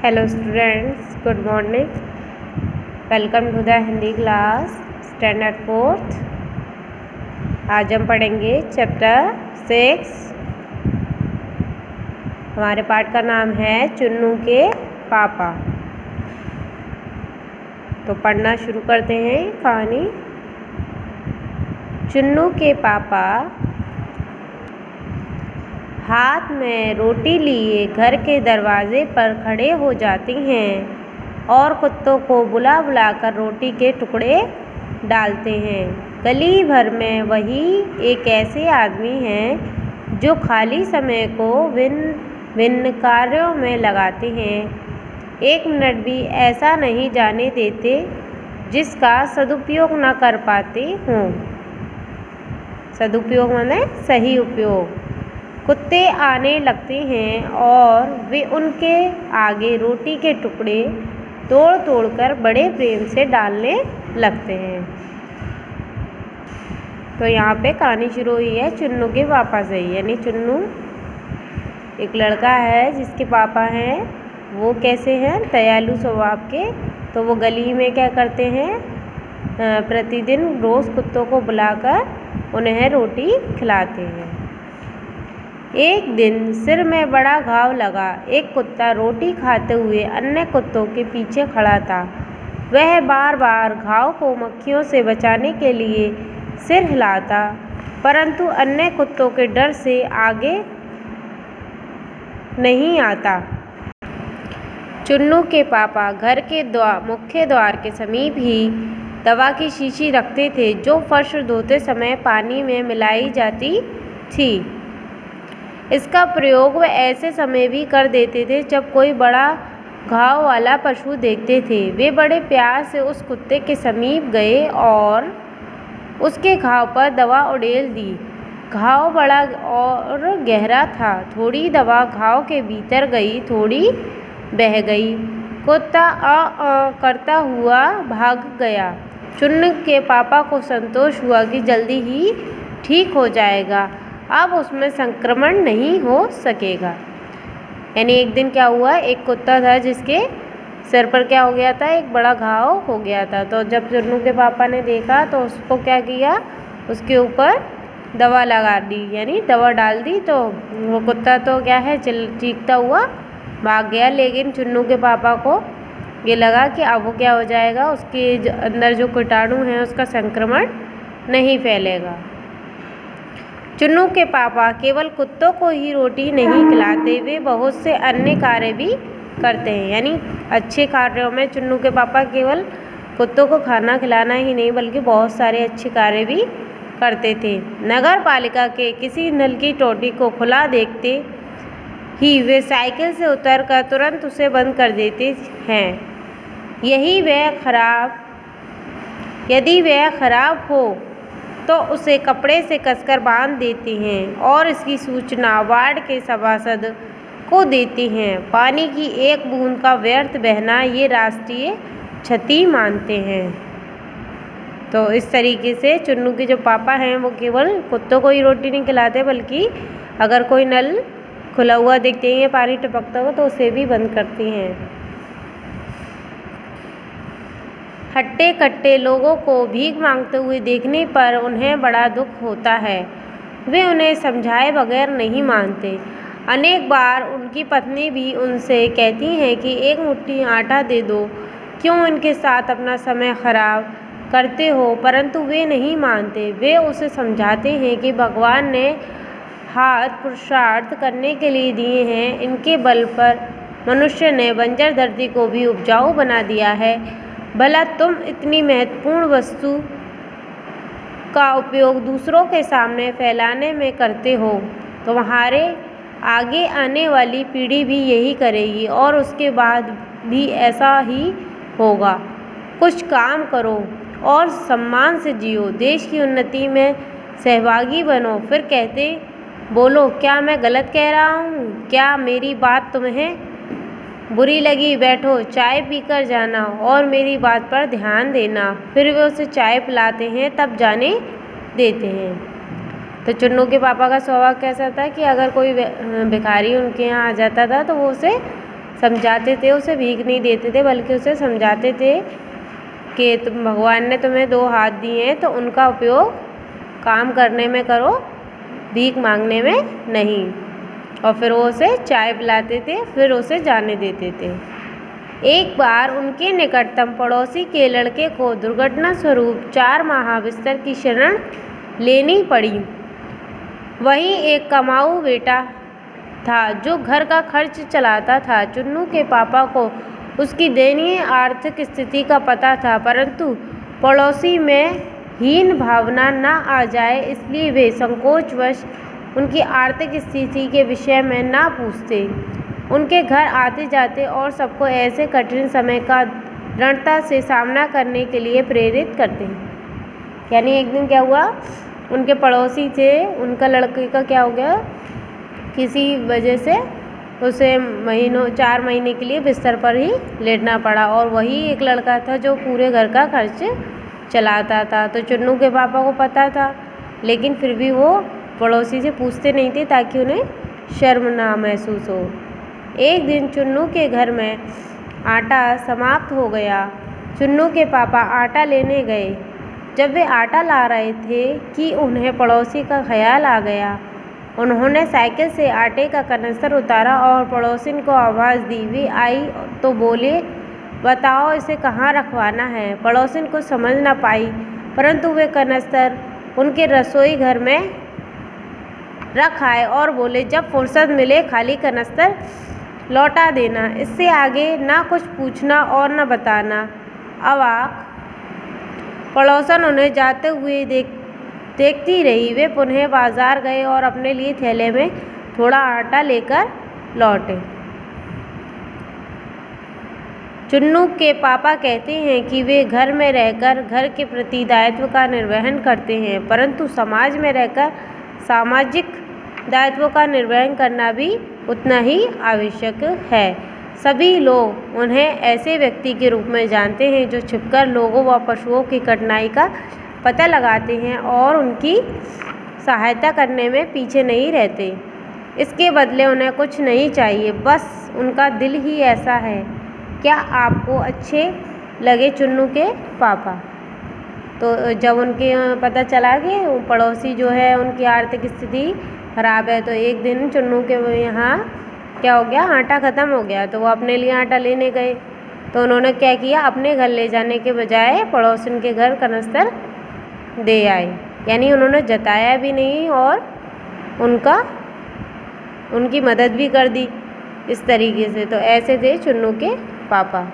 Hello students, good morning. Welcome to the Hindi class standard 4th। आज हम पढ़ेंगे chapter 6। हमारे पाठ का नाम है चुन्नू के पापा। तो पढ़ना शुरू करते हैं कहानी। चुन्नू के पापा हाथ में रोटी लिए घर के दरवाजे पर खड़े हो जाती हैं और कुत्तों को बुला बुला कर रोटी के टुकड़े डालते हैं। गली भर में वही एक ऐसे आदमी हैं जो खाली समय को भिन्न भिन्न कार्यों में लगाते हैं। एक मिनट भी ऐसा नहीं जाने देते जिसका सदुपयोग न कर पाते हों। सदुपयोग माने सही उपयोग। कुत्ते आने लगते हैं और वे उनके आगे रोटी के टुकड़े तोड़ तोड़ कर बड़े प्रेम से डालने लगते हैं। तो यहाँ पे कहानी शुरू हुई है चुन्नू के पापा से। यानी चुन्नू एक लड़का है जिसके पापा हैं वो कैसे हैं, दयालु स्वभाव के। तो वो गली में क्या करते हैं, प्रतिदिन रोज़ कुत्तों को बुलाकर उन्हें रोटी खिलाते हैं। एक दिन सिर में बड़ा घाव लगा। एक कुत्ता रोटी खाते हुए अन्य कुत्तों के पीछे खड़ा था। वह बार बार घाव को मक्खियों से बचाने के लिए सिर हिलाता, परंतु अन्य कुत्तों के डर से आगे नहीं आता। चुन्नू के पापा घर के मुख्य द्वार के समीप ही दवा की शीशी रखते थे जो फर्श धोते समय पानी में मिलाई जाती थी। इसका प्रयोग वे ऐसे समय भी कर देते थे जब कोई बड़ा घाव वाला पशु देखते थे। वे बड़े प्यार से उस कुत्ते के समीप गए और उसके घाव पर दवा उड़ेल दी। घाव बड़ा और गहरा था। थोड़ी दवा घाव के भीतर गई, थोड़ी बह गई। कुत्ता आ करता हुआ भाग गया। चुन्नू के पापा को संतोष हुआ कि जल्दी ही ठीक हो जाएगा, अब उसमें संक्रमण नहीं हो सकेगा। यानी एक दिन क्या हुआ, एक कुत्ता था जिसके सिर पर क्या हो गया था, एक बड़ा घाव हो गया था। तो जब चुन्नू के पापा ने देखा तो उसको क्या किया, उसके ऊपर दवा लगा दी, यानी दवा डाल दी। तो वो कुत्ता तो क्या है, चीखता हुआ भाग गया। लेकिन चुन्नू के पापा को ये लगा कि अब वो क्या हो जाएगा, उसके अंदर जो कीटाणु हैं उसका संक्रमण नहीं फैलेगा। चुन्नू के पापा केवल कुत्तों को ही रोटी नहीं खिलाते, वे बहुत से अन्य कार्य भी करते हैं। यानी अच्छे कार्यों में चुन्नू के पापा केवल कुत्तों को खाना खिलाना ही नहीं बल्कि बहुत सारे अच्छे कार्य भी करते थे। नगर पालिका के किसी नल की टोटी को खुला देखते ही वे साइकिल से उतरकर तुरंत उसे बंद कर देते हैं। यदि वह खराब हो तो उसे कपड़े से कसकर बांध देती हैं और इसकी सूचना वार्ड के सभासद को देती हैं। पानी की एक बूंद का व्यर्थ बहना ये राष्ट्रीय क्षति मानते हैं। तो इस तरीके से चुन्नू के जो पापा हैं वो केवल कुत्तों को ही रोटी नहीं खिलाते बल्कि अगर कोई नल खुला हुआ देखते हैं, पानी टपकता हुआ, तो उसे भी बंद करती हैं। हट्टे कट्टे लोगों को भीख मांगते हुए देखने पर उन्हें बड़ा दुख होता है। वे उन्हें समझाए बगैर नहीं मानते। अनेक बार उनकी पत्नी भी उनसे कहती हैं कि एक मुट्ठी आटा दे दो, क्यों इनके साथ अपना समय खराब करते हो, परंतु वे नहीं मानते। वे उसे समझाते हैं कि भगवान ने हाथ पुरुषार्थ करने के लिए दिए हैं, इनके बल पर मनुष्य ने बंजर धरती को भी उपजाऊ बना दिया है। भला तुम इतनी महत्वपूर्ण वस्तु का उपयोग दूसरों के सामने फैलाने में करते हो, तुम्हारे आगे आने वाली पीढ़ी भी यही करेगी और उसके बाद भी ऐसा ही होगा। कुछ काम करो और सम्मान से जियो, देश की उन्नति में सहभागी बनो। फिर कहते बोलो, क्या मैं गलत कह रहा हूँ? क्या मेरी बात तुम्हें बुरी लगी? बैठो, चाय पीकर जाना और मेरी बात पर ध्यान देना। फिर वे उसे चाय पिलाते हैं, तब जाने देते हैं। तो चुन्नू के पापा का स्वभाव कैसा था कि अगर कोई भिखारी उनके यहाँ आ जाता था तो वो उसे समझाते थे, उसे भीख नहीं देते थे, बल्कि उसे समझाते थे कि भगवान ने तुम्हें 2 हाथ दिए हैं तो उनका उपयोग काम करने में करो, भीख मांगने में नहीं। और फिर वो उसे चाय पिलाते थे, फिर उसे जाने देते थे। एक बार उनके निकटतम पड़ोसी के लड़के को दुर्घटना स्वरूप 4 माह बिस्तर की शरण लेनी पड़ी। वहीं एक कमाऊ बेटा था जो घर का खर्च चलाता था। चुन्नू के पापा को उसकी दयनीय आर्थिक स्थिति का पता था, परंतु पड़ोसी में हीन भावना न आ जाए इसलिए वे संकोचवश उनकी आर्थिक स्थिति के विषय में ना पूछते। उनके घर आते जाते और सबको ऐसे कठिन समय का दृढ़ता से सामना करने के लिए प्रेरित करते हैं। यानी एक दिन क्या हुआ, उनके पड़ोसी थे, उनका लड़के का क्या हो गया, किसी वजह से उसे 4 महीने के लिए बिस्तर पर ही लेटना पड़ा, और वही एक लड़का था जो पूरे घर का खर्च चलाता था। तो चुन्नू के पापा को पता था, लेकिन फिर भी वो पड़ोसी से पूछते नहीं थे ताकि उन्हें शर्म ना महसूस हो। एक दिन चुन्नू के घर में आटा समाप्त हो गया। चुन्नू के पापा आटा लेने गए। जब वे आटा ला रहे थे कि उन्हें पड़ोसी का ख्याल आ गया। उन्होंने साइकिल से आटे का कनस्तर उतारा और पड़ोसिन को आवाज़ दी। वे आई तो बोले, बताओ इसे कहाँ रखवाना है। पड़ोसिन को समझ ना पाई, परंतु वे कनस्तर उनके रसोई घर में रख आए और बोले, जब फुर्सत मिले खाली कनस्तर लौटा देना, इससे आगे ना कुछ पूछना और ना बताना। अवाक पड़ोसन उन्हें जाते हुए देखती रही। वे पुनः बाजार गए और अपने लिए थैले में थोड़ा आटा लेकर लौटे। चुन्नू के पापा कहते हैं कि वे घर में रहकर घर के प्रति दायित्व का निर्वहन करते हैं, परंतु समाज में रहकर सामाजिक दायित्व का निर्वहन करना भी उतना ही आवश्यक है। सभी लोग उन्हें ऐसे व्यक्ति के रूप में जानते हैं जो छिपकर लोगों व पशुओं की कठिनाई का पता लगाते हैं और उनकी सहायता करने में पीछे नहीं रहते। इसके बदले उन्हें कुछ नहीं चाहिए, बस उनका दिल ही ऐसा है। क्या आपको अच्छे लगे चुन्नू के पापा? तो जब उनके पता चला कि पड़ोसी जो है उनकी आर्थिक स्थिति खराब है, तो एक दिन चुन्नू के यहाँ क्या हो गया, आटा ख़त्म हो गया। तो वो अपने लिए आटा लेने गए। तो उन्होंने क्या किया, अपने घर ले जाने के बजाय पड़ोसिन के घर कनस्तर दे आए। यानी उन्होंने जताया भी नहीं और उनकी मदद भी कर दी इस तरीके से। तो ऐसे थे चुन्नू के पापा।